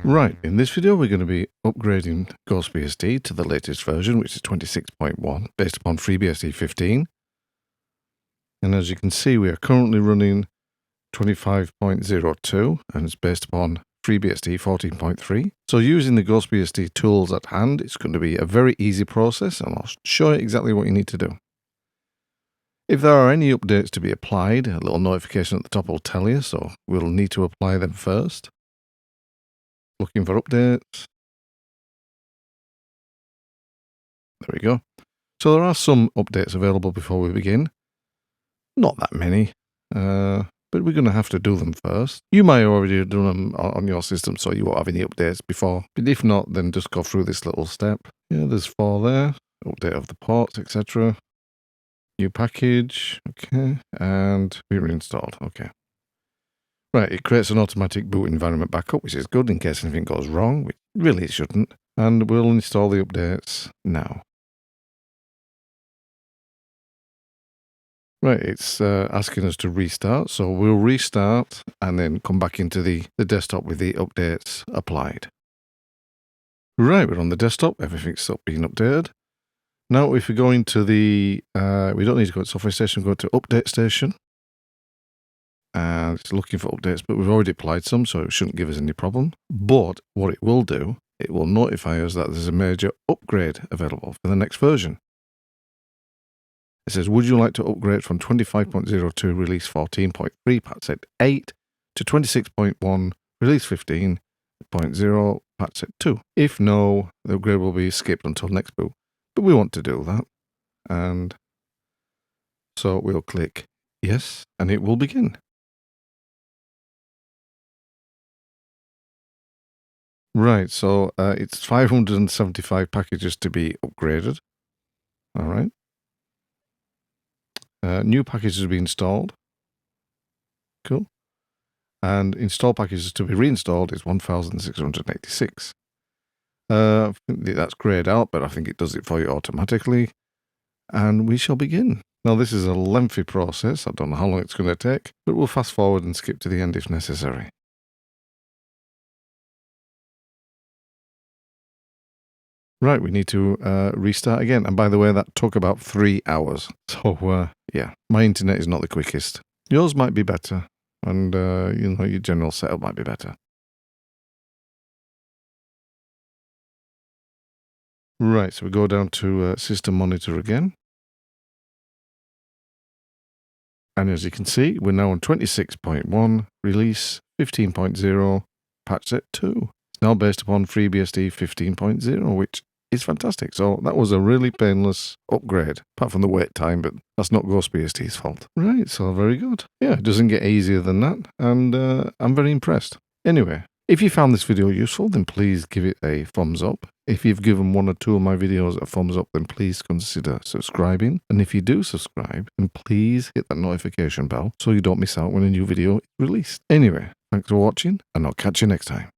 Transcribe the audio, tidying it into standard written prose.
Right, in this video we're going to be upgrading GhostBSD to the latest version, which is 26.1, based upon FreeBSD 15. And as you can see, we are currently running 25.02, and it's based upon FreeBSD 14.3. So using the GhostBSD tools at hand, it's going to be a very easy process, and I'll show you exactly what you need to do. If there are any updates to be applied, a little notification at the top will tell you, so we'll need to apply them first. Looking for updates. There we go. So there are some updates available before we begin. Not that many, but we're going to have to do them first. You might already have done them on your system, so you won't have any updates before. But if not, then just go through this little step. Yeah, there's 4 there. Update of the ports, etc. New package, okay, and be reinstalled, okay. Right, it creates an automatic boot environment backup, which is good in case anything goes wrong, which really it shouldn't. And we'll install the updates now. Right, it's asking us to restart, so we'll restart and then come back into the desktop with the updates applied. Right, we're on the desktop, everything's still being updated. Now if we go into the, we don't need to go to Software Station, go to Update Station. And it's looking for updates, but we've already applied some, so it shouldn't give us any problem. But what it will do, it will notify us that there's a major upgrade available for the next version. It says, would you like to upgrade from 25.02 release 14.3 patch set 8 to 26.1 release 15.0 patch set 2? If no, the upgrade will be skipped until next boot. But we want to do that. And so we'll click yes, and it will begin. Right, so it's 575 packages to be upgraded. All right. New packages to be installed. Cool. And install packages to be reinstalled is 1,686. I think that's grayed out, but I think it does it for you automatically. And we shall begin. Now, this is a lengthy process. I don't know how long it's going to take, but we'll fast forward and skip to the end if necessary. Right, we need to restart again. And by the way, that took about 3 hours. So, yeah, my internet is not the quickest. Yours might be better, and, you know, your general setup might be better. Right, so we go down to System Monitor again. And as you can see, we're now on 26.1, release 15.0, patch set 2. It's now based upon FreeBSD 15.0, which is fantastic. So that was a really painless upgrade, apart from the wait time, but that's not GhostBSD's fault. Right, so very good. Yeah, it doesn't get easier than that, and I'm very impressed. Anyway, if you found this video useful, then please give it a thumbs up. If you've given 1 or 2 of my videos a thumbs up, then please consider subscribing. And if you do subscribe, then please hit that notification bell so you don't miss out when a new video is released. Anyway, thanks for watching, and I'll catch you next time.